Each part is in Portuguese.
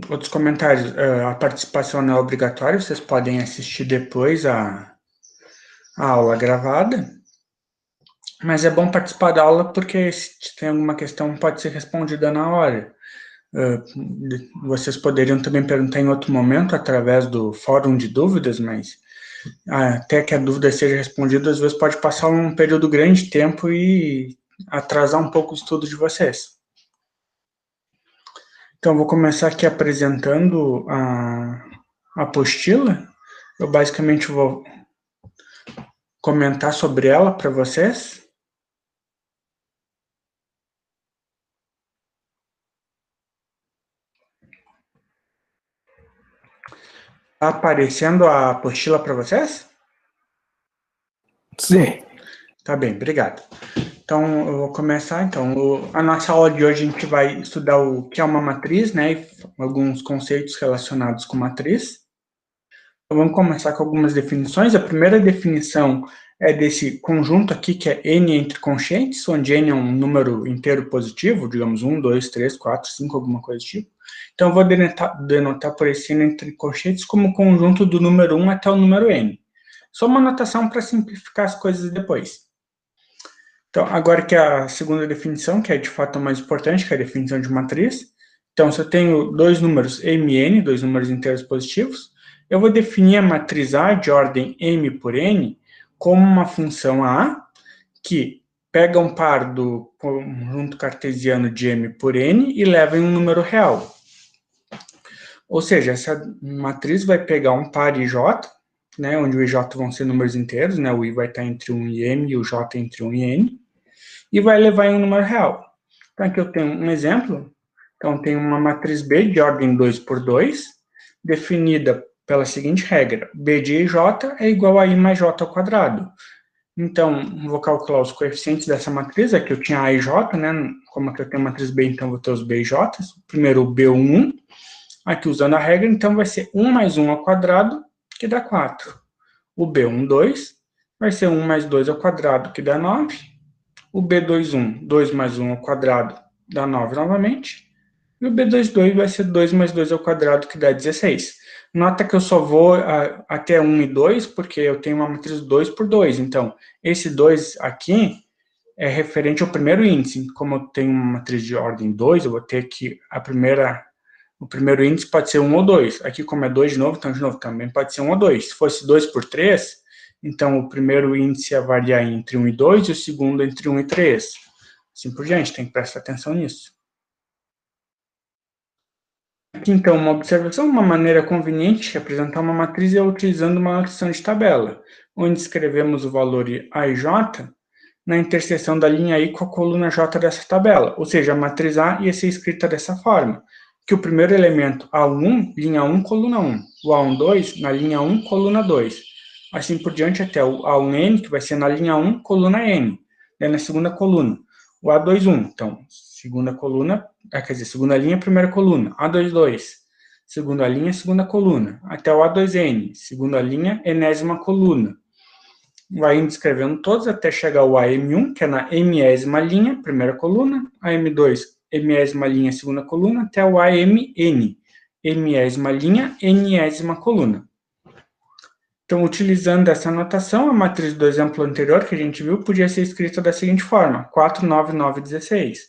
Outros comentários. A participação não é obrigatória, vocês podem assistir depois a aula gravada, mas é bom participar da aula porque se tem alguma questão pode ser respondida na hora. Vocês poderiam também perguntar em outro momento através do fórum de dúvidas, mas até que a dúvida seja respondida, às vezes pode passar um período grande de tempo e atrasar um pouco o estudo de vocês. Então, vou começar aqui apresentando a apostila. Eu basicamente vou comentar sobre ela para vocês. Está aparecendo a apostila para vocês? Sim. Tá bem, obrigado. Então, eu vou começar. Então, a nossa aula de hoje a gente vai estudar o que é uma matriz, né? E alguns conceitos relacionados com matriz. Então, vamos começar com algumas definições. A primeira definição é desse conjunto aqui, que é N entre conchetes, onde N é um número inteiro positivo, digamos 1, 2, 3, 4, 5, alguma coisa do tipo. Então, eu vou denotar por esse N entre conchetes como conjunto do número 1 até o número N. Só uma anotação para simplificar as coisas depois. Então, agora que a segunda definição, que é de fato a mais importante, que é a definição de matriz. Então, se eu tenho dois números MN, dois números inteiros positivos, eu vou definir a matriz A de ordem M por N como uma função A que pega um par do conjunto cartesiano de M por N e leva em um número real. Ou seja, essa matriz vai pegar um par IJ, né, onde o IJ vão ser números inteiros, né, o I vai estar entre 1 e M e o J entre 1 e N, e vai levar em um número real. Então, aqui eu tenho um exemplo. Então, tem uma matriz B de ordem 2 por 2, definida pela seguinte regra: B de IJ é igual a I mais J ao quadrado. Então, vou calcular os coeficientes dessa matriz. Aqui eu tinha A e J, né? Como aqui eu tenho matriz B, então vou ter os B e J. Primeiro o B1, aqui usando a regra, então vai ser 1 mais 1 ao quadrado, que dá 4. O B12 vai ser 1 mais 2 ao quadrado, que dá 9. O B21, 2 mais 1 ao quadrado, dá 9 novamente. E o B22 vai ser 2 mais 2 ao quadrado, que dá 16. Nota que eu só vou até 1 e 2, porque eu tenho uma matriz 2 por 2. Então, esse 2 aqui é referente ao primeiro índice. Como eu tenho uma matriz de ordem 2, eu vou ter que o primeiro índice pode ser 1 ou 2. Aqui, como é 2 de novo, então, de novo, também pode ser 1 ou 2. Se fosse 2 por 3, então o primeiro índice ia variar entre 1 e 2 e o segundo entre 1 e 3. Assim por diante, tem que prestar atenção nisso. Aqui, então, uma observação, uma maneira conveniente de apresentar uma matriz é utilizando uma notação de tabela, onde escrevemos o valor A e J na interseção da linha I com a coluna J dessa tabela, ou seja, a matriz A ia ser escrita dessa forma, que o primeiro elemento A1, linha 1, coluna 1, o A12 na linha 1, coluna 2, assim por diante até o A1N, que vai ser na linha 1, coluna N, né, na segunda coluna, o A21, então, segunda coluna, quer dizer, segunda linha, primeira coluna, A22, segunda linha, segunda coluna, até o A2N, segunda linha, enésima coluna. Vai indo escrevendo todos até chegar ao AM1, que é na mésima linha, primeira coluna, AM2, mésima linha, segunda coluna, até o AMN, mésima linha, enésima coluna. Então, utilizando essa notação, a matriz do exemplo anterior que a gente viu podia ser escrita da seguinte forma: 4, 9, 9, 16.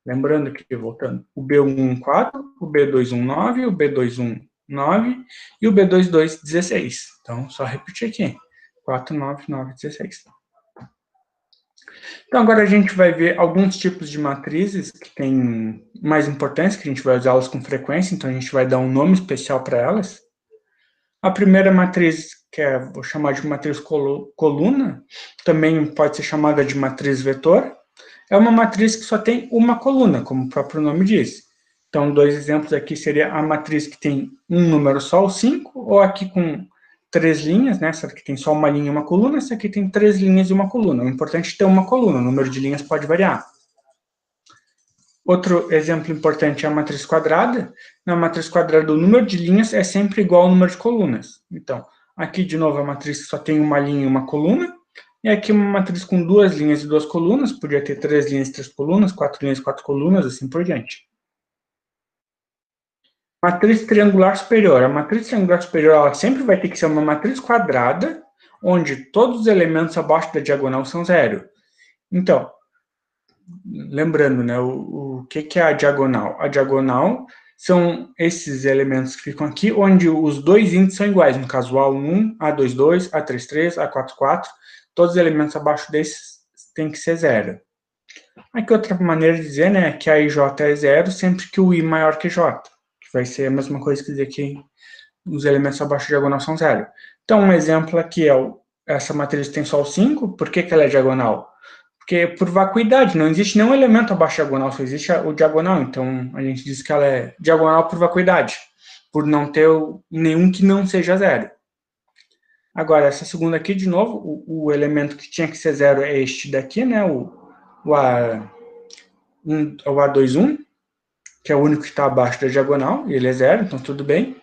Lembrando que, voltando, o B1, 4, o B21, 9, o B21, 9 e o B22, 16. Então, só repetir aqui: 4, 9, 9, 16. Então, agora a gente vai ver alguns tipos de matrizes que têm mais importância, que a gente vai usá-las com frequência, então a gente vai dar um nome especial para elas. A primeira matriz, que vou chamar de matriz coluna, também pode ser chamada de matriz vetor, é uma matriz que só tem uma coluna, como o próprio nome diz. Então, dois exemplos aqui seria a matriz que tem um número só, o 5, ou aqui com 3 linhas, né? Essa aqui tem só uma linha e uma coluna, essa aqui tem 3 linhas e uma coluna. O importante é ter uma coluna, o número de linhas pode variar. Outro exemplo importante é a matriz quadrada. Na matriz quadrada, o número de linhas é sempre igual ao número de colunas. Então, aqui, de novo, a matriz que só tem uma linha e uma coluna. E aqui uma matriz com 2 linhas e 2 colunas. Podia ter 3 linhas e 3 colunas, 4 linhas e 4 colunas, assim por diante. Matriz triangular superior. A matriz triangular superior ela sempre vai ter que ser uma matriz quadrada, onde todos os elementos abaixo da diagonal são zero. Então, lembrando, né, o que é a diagonal? A diagonal são esses elementos que ficam aqui, onde os dois índices são iguais, no caso, A11, A22, A33, A44, todos os elementos abaixo desses tem que ser zero. Aqui outra maneira de dizer, né, que a IJ é zero sempre que o I maior que J, que vai ser a mesma coisa que dizer que os elementos abaixo da diagonal são zero. Então, um exemplo aqui é essa matriz tem só o 5, por que ela é diagonal? Porque por vacuidade, não existe nenhum elemento abaixo da diagonal, só existe o diagonal, então a gente diz que ela é diagonal por vacuidade, por não ter nenhum que não seja zero. Agora, essa segunda aqui, de novo, o elemento que tinha que ser zero é este daqui, né, o A21, que é o único que está abaixo da diagonal, e ele é zero, então tudo bem.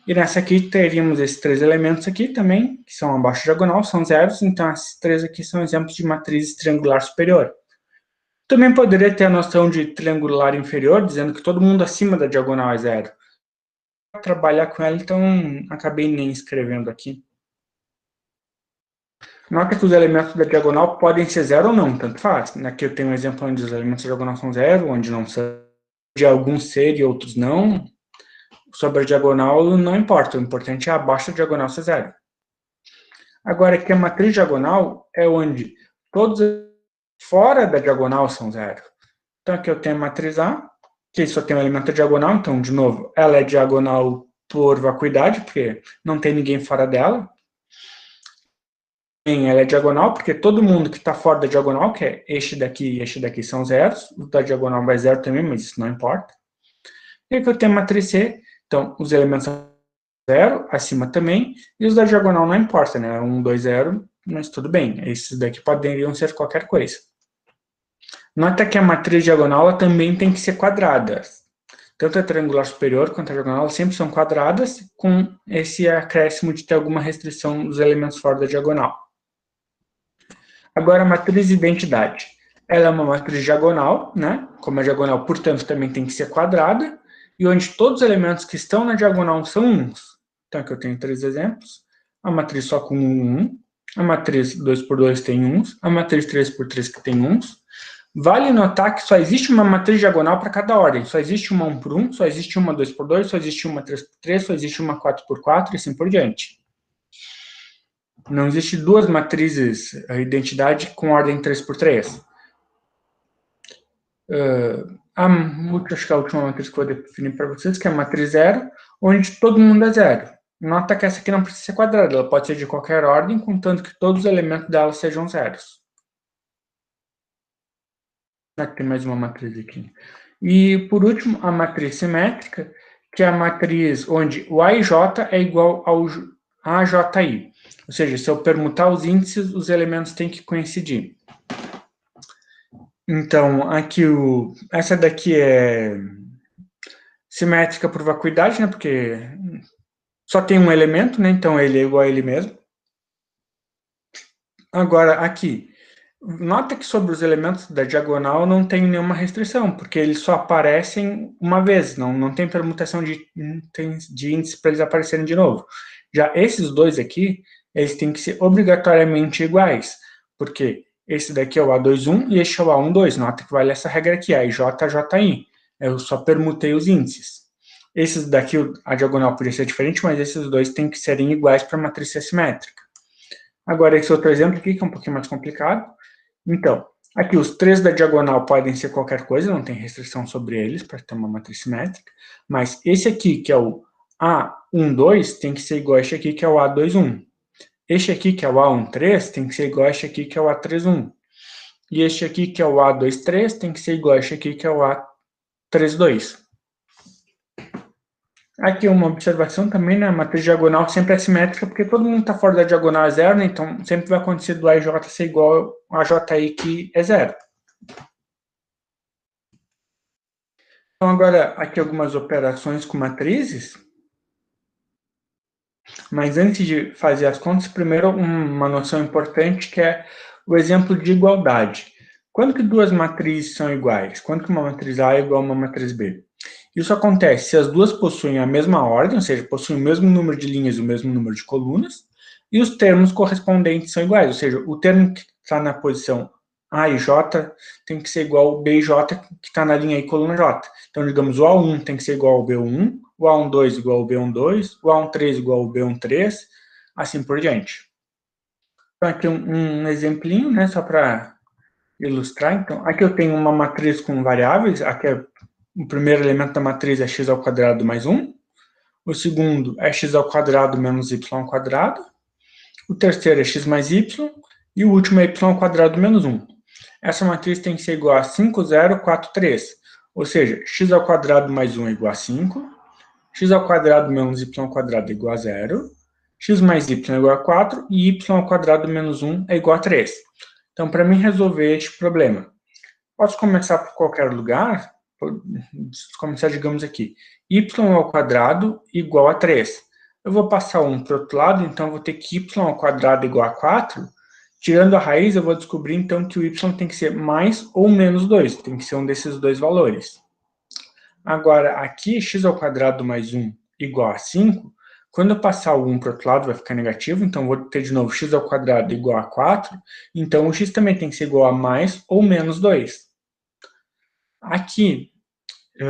E nessa aqui teríamos esses três elementos aqui também, que são abaixo da diagonal, são zeros, então esses três aqui são exemplos de matrizes triangular superior. Também poderia ter a noção de triangular inferior, dizendo que todo mundo acima da diagonal é zero. Vou trabalhar com ela, então acabei nem escrevendo aqui. Nota que os elementos da diagonal podem ser zero ou não, tanto faz. Aqui eu tenho um exemplo onde os elementos da diagonal são zero, onde não são, de alguns ser e outros não. Sobre a diagonal não importa, o importante é abaixo da diagonal ser zero. Agora, aqui a matriz diagonal é onde todos fora da diagonal são zero. Então, aqui eu tenho a matriz A, que só tem um elemento diagonal, então, de novo, ela é diagonal por vacuidade, porque não tem ninguém fora dela. Ela é diagonal, porque todo mundo que está fora da diagonal, que é este daqui e este daqui, são zeros. O da diagonal vai zero também, mas isso não importa. E aqui eu tenho a matriz C, então, os elementos são zero, acima também, e os da diagonal não importa, né? 1, 2, 0, mas tudo bem. Esses daqui poderiam ser qualquer coisa. Nota que a matriz diagonal ela também tem que ser quadrada. Tanto a triangular superior quanto a diagonal sempre são quadradas, com esse acréscimo de ter alguma restrição dos elementos fora da diagonal. Agora, a matriz identidade. Ela é uma matriz diagonal, né? Como a diagonal, portanto, também tem que ser quadrada, e onde todos os elementos que estão na diagonal são uns. Então, aqui eu tenho 3 exemplos. A matriz só com 1, a matriz 2 por 2 tem uns, a matriz 3 por 3 que tem uns. Vale notar que só existe uma matriz diagonal para cada ordem. Só existe uma 1 por 1, só existe uma 2 por 2, só existe uma 3 por 3, só existe uma 4 por 4 e assim por diante. Não existe duas matrizes identidade com ordem 3 por 3. Acho que a última matriz que eu vou definir para vocês, que é a matriz zero, onde todo mundo é zero. Nota que essa aqui não precisa ser quadrada, ela pode ser de qualquer ordem, contanto que todos os elementos dela sejam zeros. Tem mais uma matriz aqui. E, por último, a matriz simétrica, que é a matriz onde o A e J é igual ao AJI. Ou seja, se eu permutar os índices, os elementos têm que coincidir. Então, aqui essa daqui é simétrica por vacuidade, né? Porque só tem um elemento, né? Então ele é igual a ele mesmo. Agora, aqui, nota que sobre os elementos da diagonal não tem nenhuma restrição, porque eles só aparecem uma vez, não tem permutação de índices para eles aparecerem de novo. Já esses dois aqui, eles têm que ser obrigatoriamente iguais, porque esse daqui é o A21 e este é o A12. Nota que vale essa regra aqui, a IJJI. Eu só permutei os índices. Esses daqui, a diagonal podia ser diferente, mas esses dois têm que serem iguais para a matriz simétrica. Agora, esse outro exemplo aqui, que é um pouquinho mais complicado. Então, aqui os três da diagonal podem ser qualquer coisa, não tem restrição sobre eles para ter uma matriz simétrica, mas esse aqui, que é o A12, tem que ser igual a este aqui, que é o A21. Este aqui, que é o A13, tem que ser igual a este aqui, que é o A31. E este aqui, que é o A23, tem que ser igual a este aqui, que é o A32. Aqui uma observação também, né? A matriz diagonal sempre é simétrica, porque todo mundo está fora da diagonal é zero, né? Então sempre vai acontecer do AJ ser igual a AJI, que é zero. Então agora, aqui algumas operações com matrizes. Mas antes de fazer as contas, primeiro uma noção importante, que é o exemplo de igualdade. Quando que duas matrizes são iguais? Quando que uma matriz A é igual a uma matriz B? Isso acontece se as duas possuem a mesma ordem, ou seja, possuem o mesmo número de linhas e o mesmo número de colunas, e os termos correspondentes são iguais, ou seja, o termo que está na posição A e J tem que ser igual ao B e J que está na linha I, coluna J. Então, digamos, o A1 tem que ser igual ao B1, o A12 igual ao B12, o A13 igual ao B13, assim por diante. Então, aqui um exemplinho, né, só para ilustrar. Então, aqui eu tenho uma matriz com variáveis, aqui o primeiro elemento da matriz é x ao quadrado mais 1, o segundo é x ao quadrado menos y ao quadrado, o terceiro é x mais y, e o último é y ao quadrado menos 1. Essa matriz tem que ser igual a 5, 0, 4, 3. Ou seja, x ao quadrado mais 1 é igual a 5, x ao quadrado menos y ao quadrado é igual a 0, x mais y é igual a 4, e y ao quadrado menos 1 é igual a 3. Então, para mim resolver este problema, posso começar por qualquer lugar, começar, digamos aqui, y ao quadrado igual a 3. Eu vou passar 1 para o outro lado, então eu vou ter que y ao quadrado igual a 4. Tirando a raiz, eu vou descobrir, então, que o y tem que ser mais ou menos 2. Tem que ser um desses dois valores. Agora, aqui, x ao quadrado mais 1 igual a 5. Quando eu passar o 1 para o outro lado, vai ficar negativo. Então, eu vou ter de novo x ao quadrado igual a 4. Então, o x também tem que ser igual a mais ou menos 2. Aqui,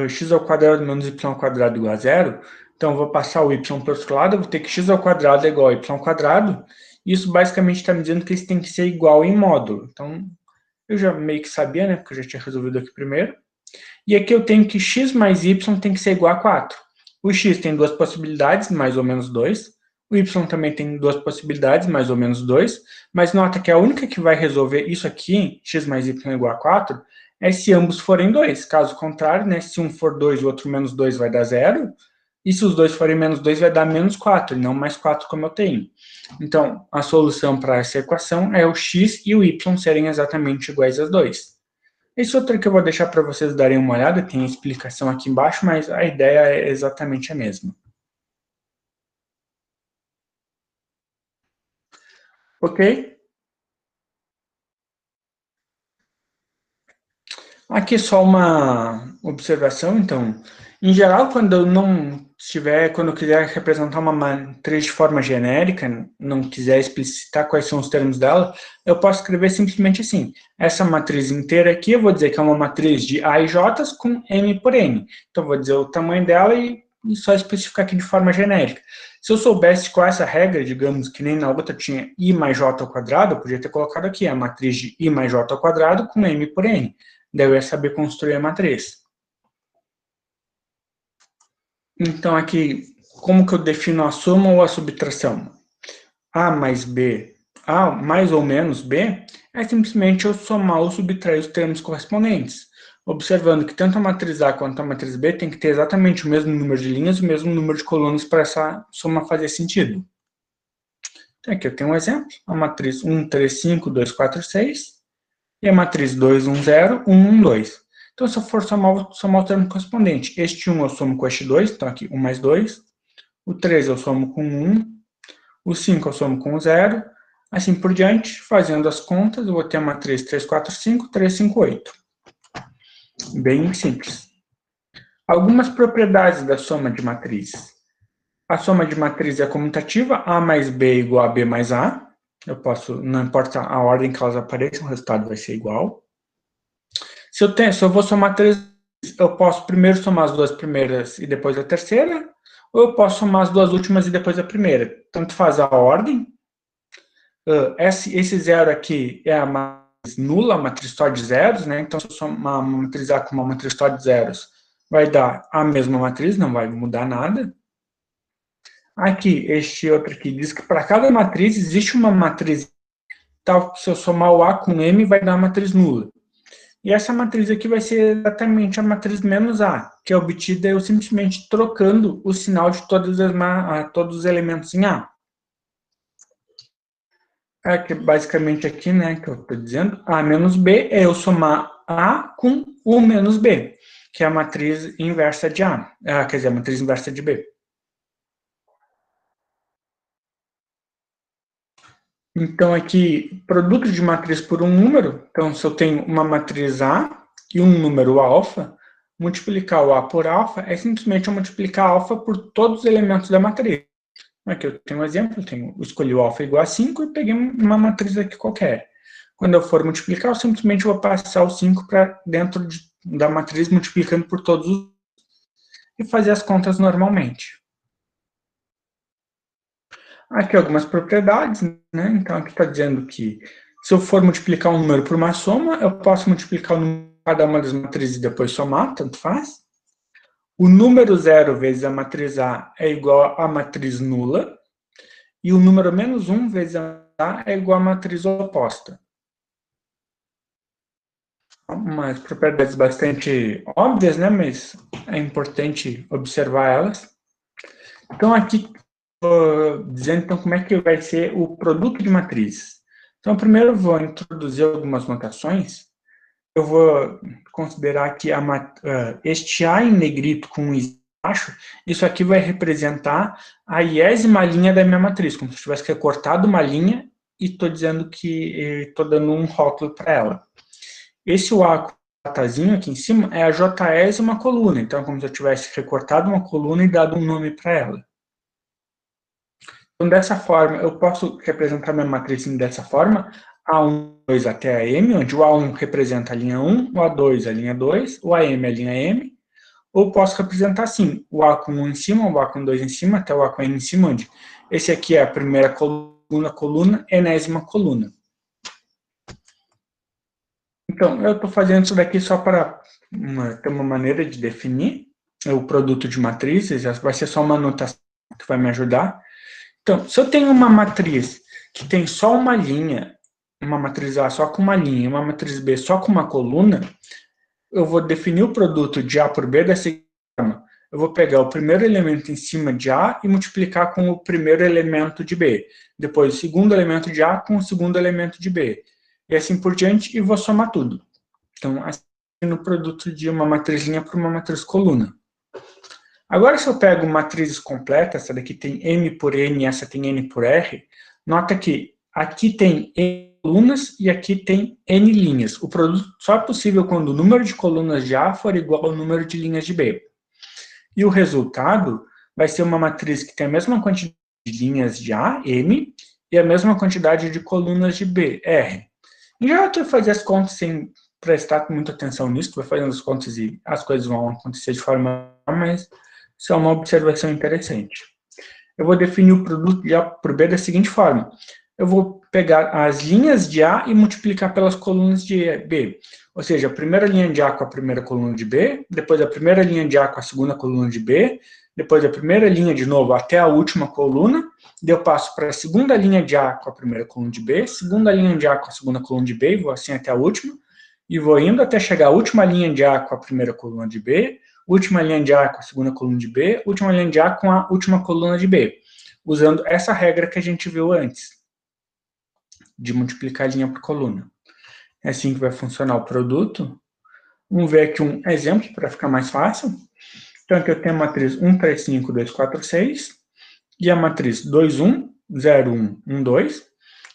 x ao quadrado menos y ao quadrado igual a 0. Então, eu vou passar o y para o outro lado, eu vou ter que x ao quadrado é igual a y ao quadrado. Isso basicamente está me dizendo que eles têm que ser igual em módulo. Então, eu já meio que sabia, né? Porque eu já tinha resolvido aqui primeiro. E aqui eu tenho que x mais y tem que ser igual a 4. O x tem duas possibilidades, mais ou menos 2. O y também tem duas possibilidades, mais ou menos 2. Mas nota que a única que vai resolver isso aqui, x mais y igual a 4, é se ambos forem 2. Caso contrário, né, se um for 2 e o outro menos 2 vai dar 0. E se os dois forem menos 2, vai dar menos 4, e não mais 4 como eu tenho. Então, a solução para essa equação é o x e o y serem exatamente iguais a 2. Esse outro que eu vou deixar para vocês darem uma olhada, tem a explicação aqui embaixo, mas a ideia é exatamente a mesma. Ok? Aqui só uma observação, então. Em geral, quando eu quiser representar uma matriz de forma genérica, não quiser explicitar quais são os termos dela, eu posso escrever simplesmente assim. Essa matriz inteira aqui, eu vou dizer que é uma matriz de A e J com M por N. Então, eu vou dizer o tamanho dela e só especificar aqui de forma genérica. Se eu soubesse qual é essa regra, digamos que nem na outra tinha I mais J ao quadrado, eu podia ter colocado aqui a matriz de I mais J ao quadrado com M por N. Daí eu ia saber construir a matriz. Então, aqui, como que eu defino a soma ou a subtração? A mais B, A mais ou menos B, é simplesmente eu somar ou subtrair os termos correspondentes, observando que tanto a matriz A quanto a matriz B tem que ter exatamente o mesmo número de linhas e o mesmo número de colunas para essa soma fazer sentido. Então, aqui eu tenho um exemplo, a matriz 1, 3, 5, 2, 4, 6, e a matriz 2, 1, 0, 1, 1, 2. Então, se eu for somar o termo correspondente, este 1 eu somo com este 2, então aqui 1 mais 2, o 3 eu somo com 1, o 5 eu somo com 0, assim por diante, fazendo as contas, eu vou ter a matriz 3, 4, 5, 3, 5, 8. Bem simples. Algumas propriedades da soma de matriz. A soma de matriz é comutativa, A mais B é igual a B mais A. Eu posso, não importa a ordem que elas apareçam, o resultado vai ser igual. Se eu vou somar três, eu posso primeiro somar as duas primeiras e depois a terceira, ou eu posso somar as duas últimas e depois a primeira. Tanto faz a ordem. Esse zero aqui é a matriz nula, a matriz só de zeros, né? Então, se eu somar uma matriz A com uma matriz só de zeros, vai dar a mesma matriz, não vai mudar nada. Aqui, este outro aqui diz que para cada matriz existe uma matriz tal que se eu somar o A com M vai dar a matriz nula. E essa matriz aqui vai ser exatamente a matriz menos A, que é obtida eu simplesmente trocando o sinal de todos os elementos em A. Que basicamente aqui, né, que eu estou dizendo, A menos B é eu somar A com U menos B, que é a matriz inversa de A, quer dizer, a matriz inversa de B. Então, aqui, produto de matriz por um número. Então, se eu tenho uma matriz A e um número alfa, Multiplicar o A por alfa é simplesmente eu multiplicar alfa por todos os elementos da matriz. Aqui eu tenho um exemplo, eu escolhi o alfa igual a 5 e peguei uma matriz aqui qualquer. Quando eu for multiplicar, eu simplesmente vou passar o 5 para dentro da matriz, multiplicando por todos os e fazer as contas normalmente. Aqui algumas propriedades, né? Então aqui está dizendo que se eu for multiplicar um número por uma soma, eu posso multiplicar o número de cada uma das matrizes e depois somar, tanto faz. O número 0 vezes a matriz A é igual à matriz nula, e o número menos 1 vezes A é igual à matriz oposta. Umas propriedades bastante óbvias, né? Mas é importante observar elas. Então aqui dizendo então como é que vai ser o produto de matrizes. Então primeiro eu vou introduzir algumas notações. Eu vou considerar que este A em negrito com embaixo, isso aqui vai representar a iésima linha da minha matriz, como se eu tivesse recortado uma linha e estou dizendo que estou dando um rótulo para ela. Esse A com datazinho aqui em cima é a jésima coluna, então é como se eu tivesse recortado uma coluna e dado um nome para ela. Então, dessa forma, eu posso representar minha matriz dessa forma, A1, 2 até a M, onde o A1 representa a linha 1, o A2 a linha 2, o AM a linha M, ou posso representar assim, o A com 1 em cima, o A com 2 em cima, até o A com N em cima, onde esse aqui é a primeira coluna, enésima coluna. Então, eu estou fazendo isso daqui só para ter uma maneira de definir o produto de matrizes, vai ser só uma anotação que vai me ajudar. Então, se eu tenho uma matriz que tem só uma linha, uma matriz A só com uma linha, uma matriz B só com uma coluna, eu vou definir o produto de A por B da seguinte forma. Eu vou pegar o primeiro elemento em cima de A e multiplicar com o primeiro elemento de B. Depois, o segundo elemento de A com o segundo elemento de B. E assim por diante, e vou somar tudo. Então, assim no produto de uma matriz linha para uma matriz coluna. Agora, se eu pego matrizes completas, essa daqui tem M por N e essa tem N por R, nota que aqui tem N colunas e aqui tem N linhas. O produto só é possível quando o número de colunas de A for igual ao número de linhas de B. E o resultado vai ser uma matriz que tem a mesma quantidade de linhas de A, M, e a mesma quantidade de colunas de B, R. Em geral, tu vai fazer as contas sem prestar muita atenção nisso, tu vai fazendo as contas e as coisas vão acontecer de forma... mas isso é uma observação interessante. Eu vou definir o produto de A por B da seguinte forma. Eu vou pegar as linhas de A e multiplicar pelas colunas de B. Ou seja, a primeira linha de A com a primeira coluna de B, depois a primeira linha de A com a segunda coluna de B, depois a primeira linha de novo até a última coluna, daí eu passo para a segunda linha de A com a primeira coluna de B, segunda linha de A com a segunda coluna de B, e vou assim até a última, e vou indo até chegar à última linha de A com a primeira coluna de B, última linha de A com a segunda coluna de B, última linha de A com a última coluna de B, usando essa regra que a gente viu antes, de multiplicar linha por coluna. É assim que vai funcionar o produto. Vamos ver aqui um exemplo para ficar mais fácil. Então, aqui eu tenho a matriz 1, 3, 5, 2, 4, 6, e a matriz 2, 1, 0, 1, 1, 2.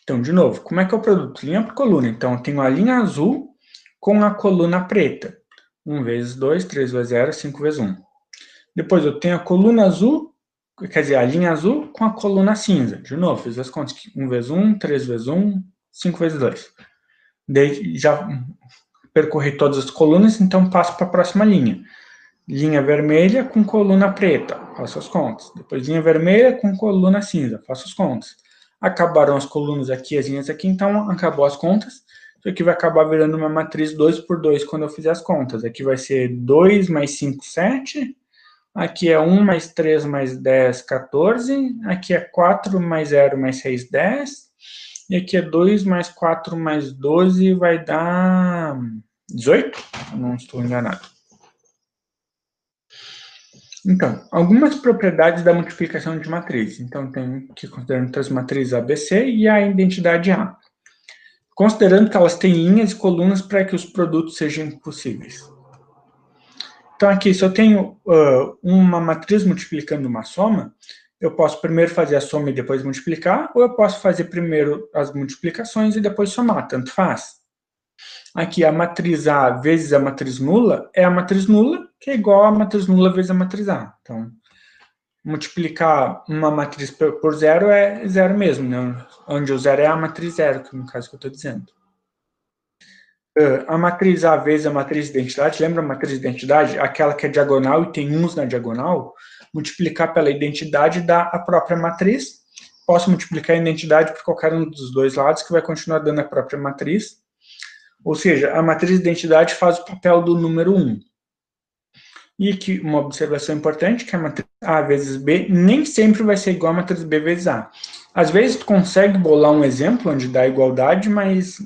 Então, de novo, como é que é o produto? Linha por coluna. Então, eu tenho a linha azul com a coluna preta. 1 vezes 2, 3 vezes 0, 5 vezes 1. Depois eu tenho a coluna azul, quer dizer, a linha azul com a coluna cinza. De novo, fiz as contas aqui. 1 vezes 1, 3 vezes 1, 5 vezes 2. Daí já percorri todas as colunas, então passo para a próxima linha. Linha vermelha com coluna preta, faço as contas. Depois linha vermelha com coluna cinza, faço as contas. Acabaram as colunas aqui, as linhas aqui, então acabou as contas. Isso aqui vai acabar virando uma matriz 2 por 2 quando eu fizer as contas. Aqui vai ser 2 mais 5, 7. Aqui é 1 mais 3 mais 10, 14. Aqui é 4 mais 0 mais 6, 10. E aqui é 2 mais 4 mais 12, vai dar 18? Não estou enganado. Então, algumas propriedades da multiplicação de matriz. Então, tem que considerando as matrizes ABC e a identidade A. Considerando que elas têm linhas e colunas para que os produtos sejam possíveis. Então, aqui, se eu tenho uma matriz multiplicando uma soma, eu posso primeiro fazer a soma e depois multiplicar, ou eu posso fazer primeiro as multiplicações e depois somar, tanto faz. Aqui, a matriz A vezes a matriz nula é a matriz nula, que é igual a matriz nula vezes a matriz A. Então, multiplicar uma matriz por zero é zero mesmo, né? Onde o zero é a matriz zero, que no caso que eu estou dizendo. A matriz A vezes a matriz de identidade, lembra a matriz de identidade? Aquela que é diagonal e tem uns na diagonal, multiplicar pela identidade dá a própria matriz. Posso multiplicar a identidade por qualquer um dos dois lados, que vai continuar dando a própria matriz. Ou seja, a matriz de identidade faz o papel do número 1. E aqui uma observação importante, que a matriz A vezes B nem sempre vai ser igual a matriz B vezes A. Às vezes tu consegue bolar um exemplo onde dá igualdade, mas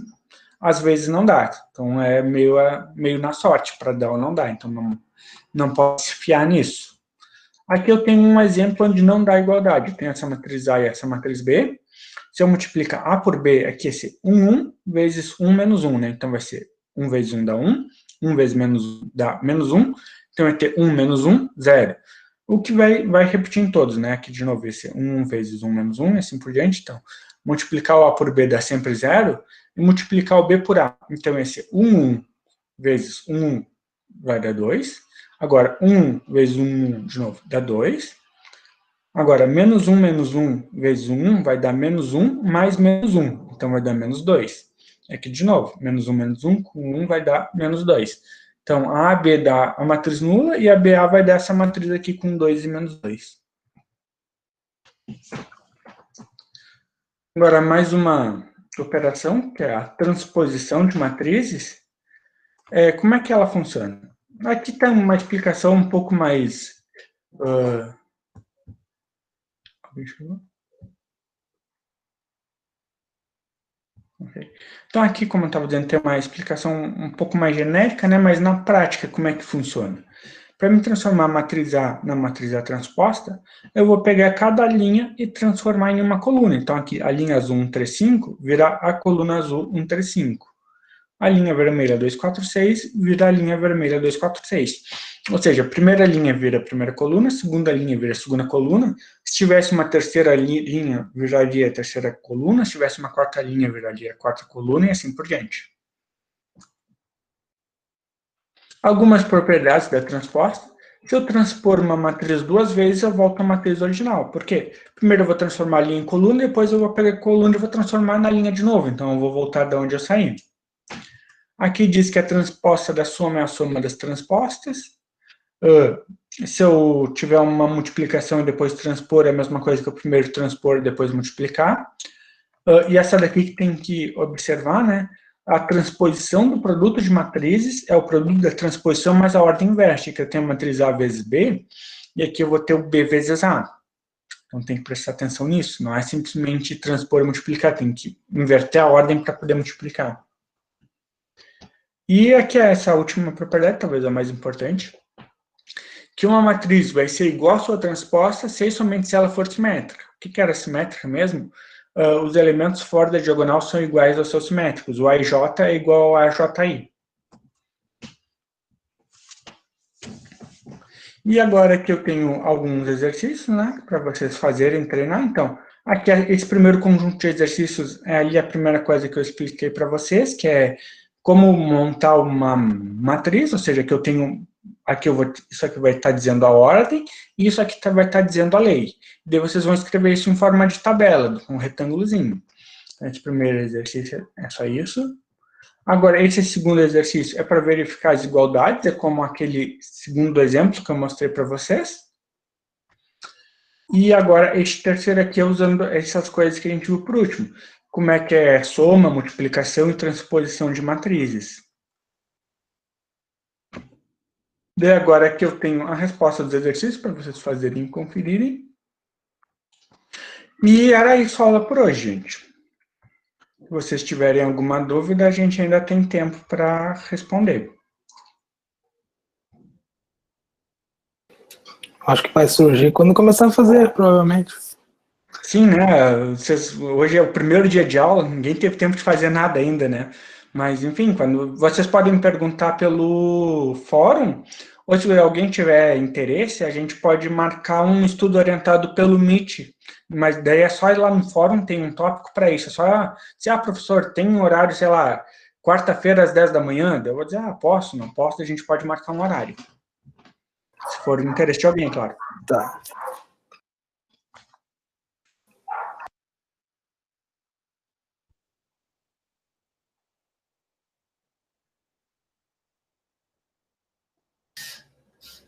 às vezes não dá. Então é meio na sorte para dar ou não dar. Então não pode se fiar nisso. Aqui eu tenho um exemplo onde não dá igualdade. Eu tenho essa matriz A e essa matriz B. Se eu multiplicar A por B, aqui vai ser 1 vezes 1 menos 1, né? Então vai ser 1 vezes 1 dá 1, 1 vezes menos 1 dá menos 1, então vai ter 1 menos 1, 0. O que vai repetir em todos, né? Aqui de novo vai ser 1 vezes 1 menos 1, e assim por diante. Então, multiplicar o A por B dá sempre 0, e multiplicar o B por A. Então vai ser 1 vezes 1 vai dar 2. Agora, 1 vezes 1 de novo dá 2. Agora, menos 1 vezes 1 vai dar menos 1 mais menos 1. Então, vai dar menos 2. Aqui, de novo, menos 1 com 1 vai dar menos 2. Então, a AB dá a matriz nula e a BA vai dar essa matriz aqui com 2 e menos 2. Agora, mais uma operação, que é a transposição de matrizes. Como é que ela funciona? Aqui está uma explicação um pouco mais... Okay. Então, aqui, como eu estava dizendo, tem uma explicação um pouco mais genérica, né? Mas na prática, como é que funciona? Para me transformar a matriz A na matriz A transposta, eu vou pegar cada linha e transformar em uma coluna. Então, aqui, a linha azul 135 vira a coluna azul 135. A linha vermelha 246 vira a linha vermelha 246. Ou seja, a primeira linha vira a primeira coluna, a segunda linha vira a segunda coluna. Se tivesse uma terceira linha, viraria a terceira coluna. Se tivesse uma quarta linha, viraria a quarta coluna e assim por diante. Algumas propriedades da transposta. Se eu transpor uma matriz duas vezes, eu volto à matriz original. Por quê? Primeiro eu vou transformar a linha em coluna, depois eu vou pegar a coluna e vou transformar na linha de novo. Então, eu vou voltar de onde eu saí. Aqui diz que a transposta da soma é a soma das transpostas. Se eu tiver uma multiplicação e depois transpor, é a mesma coisa que eu primeiro transpor e depois multiplicar. E essa daqui que tem que observar, né? A transposição do produto de matrizes é o produto da transposição mais a ordem inversa, que eu tenho a matriz A vezes B, e aqui eu vou ter o B vezes A. Então tem que prestar atenção nisso, não é simplesmente transpor e multiplicar, tem que inverter a ordem para poder multiplicar. E aqui é essa última propriedade, talvez a mais importante, que uma matriz vai ser igual à sua transposta se e somente se ela for simétrica. O que era simétrica mesmo? Os elementos fora da diagonal são iguais aos seus simétricos. O AJ é igual ao AJI. E agora que eu tenho alguns exercícios, né, para vocês fazerem, treinar. Então, aqui esse primeiro conjunto de exercícios é ali a primeira coisa que eu expliquei para vocês, que é como montar uma matriz, ou seja, que eu tenho, aqui isso aqui vai estar dizendo a ordem, e isso aqui vai estar dizendo a lei. Daí vocês vão escrever isso em forma de tabela, com um retângulozinho. Esse primeiro exercício é só isso. Agora, esse segundo exercício é para verificar as igualdades, é como aquele segundo exemplo que eu mostrei para vocês. E agora, este terceiro aqui é usando essas coisas que a gente viu por último. Como é que é soma, multiplicação e transposição de matrizes. Daí agora aqui eu tenho a resposta dos exercícios para vocês fazerem e conferirem. E era isso a aula por hoje, gente. Se vocês tiverem alguma dúvida, a gente ainda tem tempo para responder. Acho que vai surgir quando começar a fazer, provavelmente. Sim, né? Hoje é o primeiro dia de aula, ninguém teve tempo de fazer nada ainda, né? Mas, enfim, quando vocês podem perguntar pelo fórum, ou se alguém tiver interesse, a gente pode marcar um estudo orientado pelo Meet. Mas daí é só ir lá no fórum, tem um tópico para isso. É só, professor, tem um horário, sei lá, quarta-feira às 10 da manhã, eu vou dizer, posso, não posso, a gente pode marcar um horário. Se for do interesse de alguém, claro. Tá.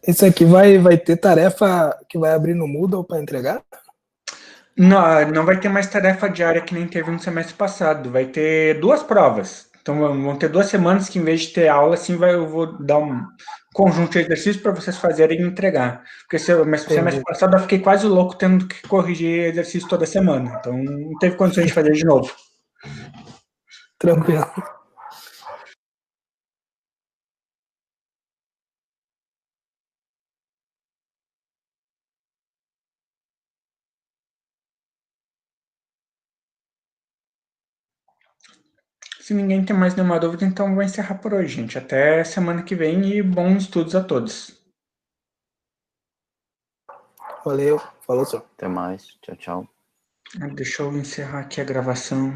Isso aqui vai ter tarefa que vai abrir no Moodle para entregar? Não, não vai ter mais tarefa diária que nem teve no semestre passado. Vai ter 2 provas. Então vão ter 2 semanas que, em vez de ter aula, assim, eu vou dar um conjunto de exercícios para vocês fazerem e entregar. Porque semestre passado eu fiquei quase louco tendo que corrigir exercício toda semana. Então não teve condições de fazer de novo. Tranquilo. Se ninguém tem mais nenhuma dúvida, então vou encerrar por hoje, gente. Até semana que vem e bons estudos a todos. Valeu. Falou, senhor. Até mais. Tchau, tchau. Deixa eu encerrar aqui a gravação.